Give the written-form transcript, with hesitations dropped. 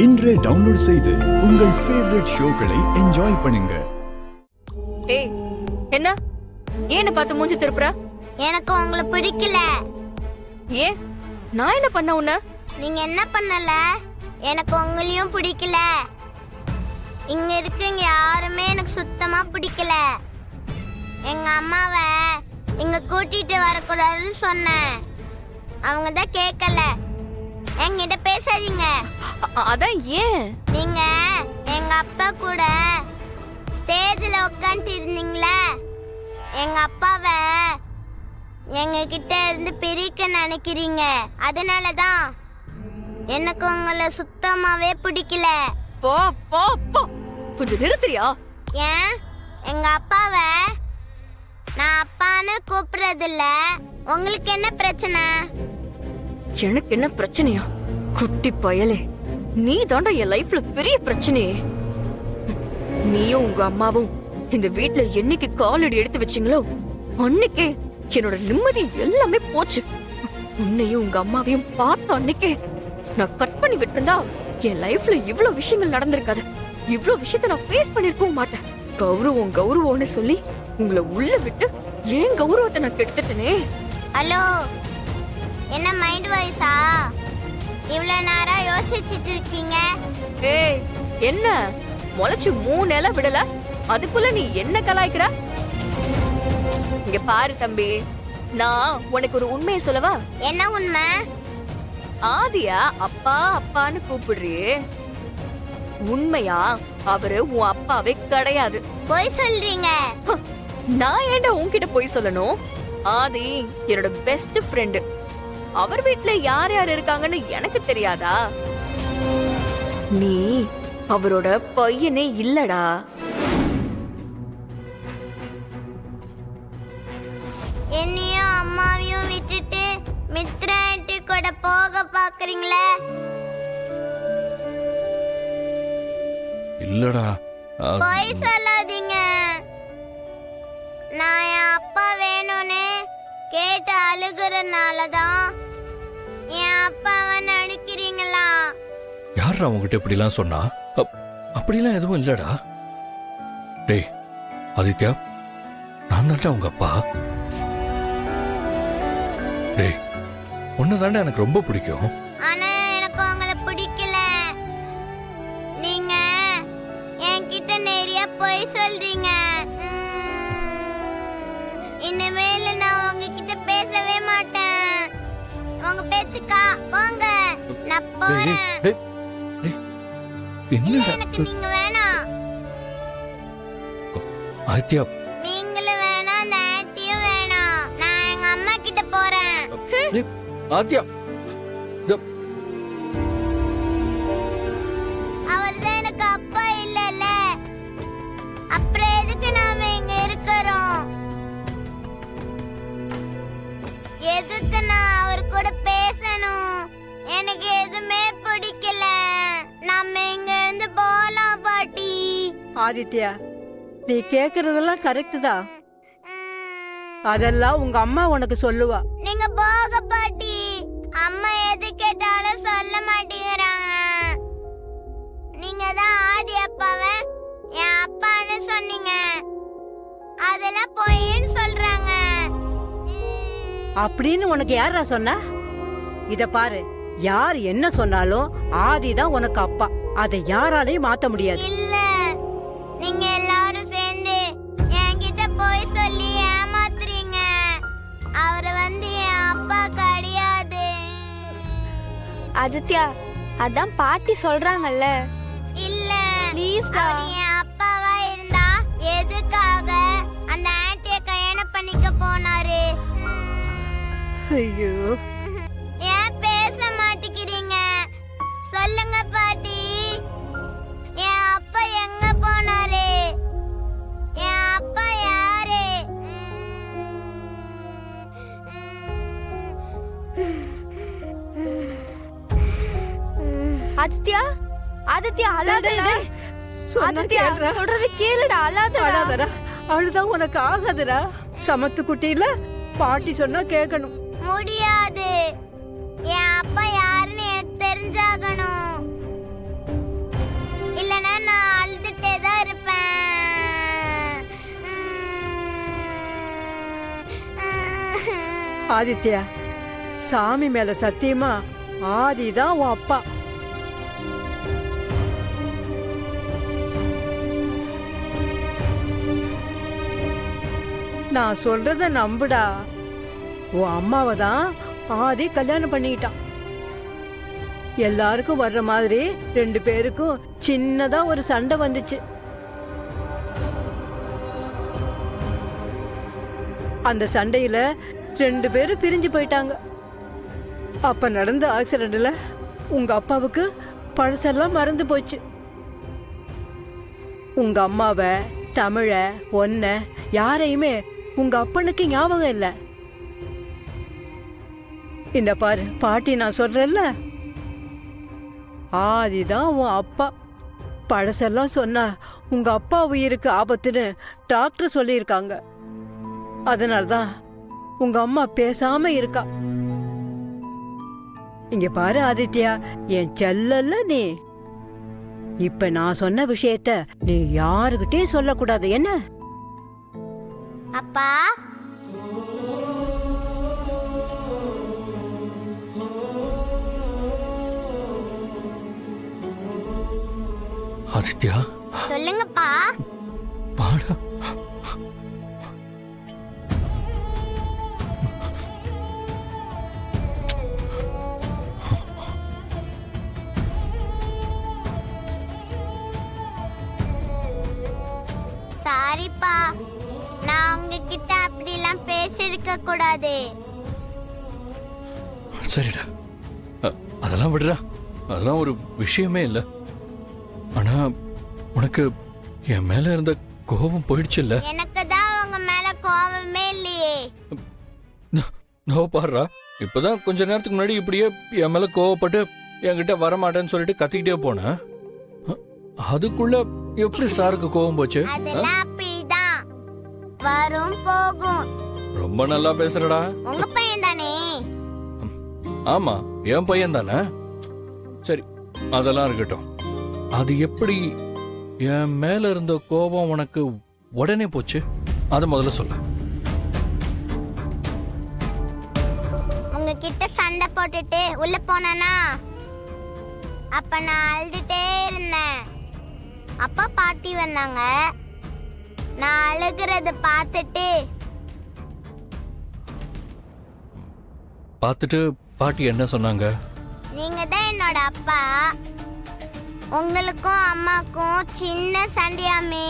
இன்றே டவுன்லோட் செய்து உங்கள் ஃபேவரட் ஷோக்களை என்ஜாய் பண்ணுங்க. ஏய் என்ன ஏன்னு பார்த்து மூஞ்சி திருப்புற? எனக்கு உங்களை பிடிக்கல. ஏன் நான் என்ன பண்ண உன்ன? நீங்க என்ன பண்ணல? எனக்கு உங்களையும் பிடிக்கல. இங்க இருக்கீங்க யாருமே எனக்கு சுத்தமா பிடிக்கல. எங்க அம்மாவை இங்க கூட்டிட்டு வரக்கூடாதுன்னு சொன்னேன். அவங்க தான் கேட்கல. என்கிட்ட பேசாதீங்க. அதான் ஏன்? நீங்க எங்க அப்பா கூட ஸ்டேஜ்ல உட்காந்துட்டு இருந்தீங்களே, எங்க அப்பாவை எங்க கிட்ட இருந்து பிரிக்க நினைக்கிறீங்க. அதனாலதான் எனக்கு உங்களை சுத்தமாவே பிடிக்கல. போ போ போ, கொஞ்சம் நிறுத்துறியா? ஏன் எங்க அப்பாவை நான் அப்பான்னு கூப்பிடுறதில்ல, உங்களுக்கு என்ன பிரச்சனை? எனக்கு என்ன பிரச்சனையா? குட்டி பயலே, நீ தாண்டா என் லைஃப்ல பெரிய பிரச்சனையே. நீயும் உங்க அம்மாவும் இந்த வீட்ல என்னைக்கு காலடி எடுத்து வச்சீங்களோ அன்னைக்கே என்னோட நிம்மதி எல்லாமே போச்சு. உன்னையும் உங்க அம்மாவையும் பார்த்த அன்னைக்கே நான் கட் பண்ணி விட்டுருந்தா என் லைஃப்ல இவ்வளவு விஷயங்கள் நடந்திருக்காது. இவ்வளவு விஷயத்த நான் ஃபேஸ் பண்ணிருக்கவும் மாட்டேன். கௌரவம் கௌரவம்னு சொல்லி உங்களை உள்ள விட்டு ஏன் கௌரவத்தை நான் கெடுத்துட்டேனே. ஹலோ, என்ன மைண்ட் வாய்ஸா? இவ்வளவு நேரம் யோசிச்சுட்டு இருக்கீங்க? ஏய் என்ன முளைச்சு 3 இலை விடல, அதுக்குள்ள நீ என்ன கலாய்க்கிற? இங்க பாரு தம்பி, நான் உனக்கு ஒரு உண்மையை சொல்லவா? என்ன உண்மை? ஆதியா அப்பா அப்பான்னு கூப்பிடுறியே, உண்மையா அவரு உன் அப்பாவே கிடையாது. போய் சொல்றீங்க. நான் ஏன்டா உன்கிட்ட போய் சொல்லணும்? ஆதி என்னோட பெஸ்ட் ஃப்ரெண்டு. அவர் வீட்ல யார் யார் இருக்காங்கன்னு எனக்கு தெரியாதா? நீ அவரோட பையனே இல்லடா. என்னையும் அம்மாவையும் விட்டுட்டு மித்ரா ஆண்டி கூட போக பாக்குறீங்களே? இல்லடா, போய் சொல்லாதீங்க. நான் என் அப்பா வேணும்னு கேட்டு அழுகுறதுனாலதான் என் அப்பாவை நடிக்கிறீங்களா? யாரா உங்ககிட்ட இப்படிலாம் சொன்னா? அப்படிலாம் எதுவும் இல்லடா. டேய் ஆதித்யா, நான் தாண்டா உங்க அப்பா. டேய் உன்னை தாண்டா எனக்கு ரொம்ப பிடிக்கும். ஆனா எனக்கு உங்களை பிடிக்கல. நீங்க என்கிட்ட நிறைய போய் சொல்றீங்க. இனிமேல நான் உங்ககிட்ட பேசவே மாட்டேன். உங்க பேச்சுக்கா போங்க, நான் போறேன். என்னடா எனக்கு நீங்க வேணாம். ஆதித்யா, நீங்களும் வேணாம், அந்த ஆன்ட்டியும் வேணாம். நான் எங்க அம்மா கிட்ட போறேன். ஆதித்யா, அவர்தான் எனக்கு அப்பா இல்லல, அப்புறம் எதுக்கு நாம இங்க இருக்கிறோம்? எதுக்கு நான் அவர் கூட பேசணும்? எனக்கு எதுவுமே பிடிக்கல. நாம இங்க இருந்து போலாம் பாட்டி. ஆதித்யா, நீ கேக்குறதெல்லாம் கரெக்ட் தான். அதெல்லாம் உங்க அம்மா உனக்கு சொல்லுவா. நீங்க போக பாட்டி. அம்மா எது கேட்டாலும் சொல்ல மாட்டேங்கிறாங்க. நீங்க தான் ஆதி அப்பாவை என் அப்பான்னு சொன்னீங்க, அதெல்லாம் பொய்ன்னு சொல்றாங்க. அப்படின்னு உனக்கு யாரா சொன்னா? இத பாரு, யார் என்ன சொன்னாலும் ஆதி தான் உனக்கு அப்பா. அதை யாராலையும் மாத்த முடியாது. இல்ல, நீங்க எல்லாரும் சேர்ந்து என்கிட்ட போய் சொல்லி ஏமாத்துறீங்க. அவரு வந்து என் அப்பா கிடையாது. ஆதித்யா, அதான் பாட்டி சொல்றாங்கல்ல. இல்ல, ப்ளீஸ் அவர் என் அப்பாவா இருந்தா எதுக்காக அந்த ஆன்ட்டிய கல்யாணம் பண்ணிக்க போனாரு? ஐயோ, ஏன் பேச மாட்டேங்கிறீங்க? சொல்லுங்க பாட்டி, என் அப்பா எங்க போனாரு? என் அப்பா யாரு? ஆதித்யா, ஆதித்யா அழாதடா. சொன்னா ஆதித்யா கேளுடா. சொல்றது கேளுடா, அழாதடா. அழாதடா, அழுதான் உனக்கு ஆகாதுடா. சமத்து குட்டியில பாட்டி சொன்னா கேட்கணும். முடியாது. என் அப்பா யாருன்னு எனக்கு தெரிஞ்சாகணும். ஆதித்யா, சாமி மேல சத்தியமா ஆதிதான் உன் அப்பா. நான் சொல்றத நம்புடா. உன் அம்மாவை தான் ஆதி கல்யாணம் பண்ணிக்கிட்டான். எல்லாருக்கும் வர்ற மாதிரி 2 பேருக்கும் சின்னதா ஒரு சண்டை வந்துச்சு. அந்த சண்டையில 2 பேரும் பிரிஞ்சு போயிட்டாங்க. அப்ப நடந்த ஆக்சிடென்ட்ல உங்க அப்பாவுக்கு பழசெல்லாம் மறந்து போச்சு. உங்க அம்மாவை, தமிழ, ஒன்ன யாரையுமே உங்க அப்பனுக்கு ஞாபகம் இல்லை. இந்த பாரு பாட்டி, நான் சொல்றேன்ல, ஆதிதான் உன் அப்பா. பழசெல்லாம் சொன்னா உங்க அப்பா உயிருக்கு ஆபத்துன்னு டாக்டர் சொல்லியிருக்காங்க. அதனால்தான் உங்க அம்மா பேசாம இருக்கா. இங்க பாரு ஆதித்யா, என் செல்லல்ல நீ. இப்ப நான் சொன்ன விஷயத்த நீ யாருகிட்டயும் சொல்லக்கூடாது, என்ன? அப்பா, ஆதித்யா, சொல்லுங்கப்பா. வாடா. சாரிப்பா, நான் உங்ககிட்ட அப்படிலாம் பேசியிருக்க கூடாது. சரிடா, அதெல்லாம் விடுறா. அதெல்லாம் ஒரு விஷயமே இல்லை. ஆனா உனக்கு என் மேல இருந்த கோபம் போயிடுச்சு இல்ல? எனக்கு தான் உங்க மேல கோவமே இல்லையே. நோ பாடுறா, இப்பதான் கொஞ்ச நேரத்துக்கு முன்னாடி இப்படியே என் மேல கோவப்பட்டு என்கிட்ட வரமாட்டேன்னு சொல்லிட்டு கத்திக்கிட்டே போனேன். அதுக்குள்ள எப்படி சாருக்கு கோவம் போச்சு? அதெல்லாம் அப்படிதான் வரும் போகும். ரொம்ப நல்லா பேசுறடா. உங்க பையன் தானே? ஆமா, என் பையன் தானே. சரி, அதெல்லாம் இருக்கட்டும். அது எப்படி என் மேல இருந்த கோபம் உனக்கு உடனே போச்சு? அத முதல்ல சொல்ல. உங்ககிட்ட சண்டை போட்டுட்டு உள்ள போனானா, அப்ப நான் அழுதுட்டே இருந்தேன். அப்பா பாட்டி வந்தாங்க. நான் அழுகிறத பார்த்துட்டு பாட்டி என்ன சொன்னாங்க? நீங்க தான் என்னோட அப்பா, உங்களுக்கும் அம்மாக்கும் சின்ன சண்டையாமே,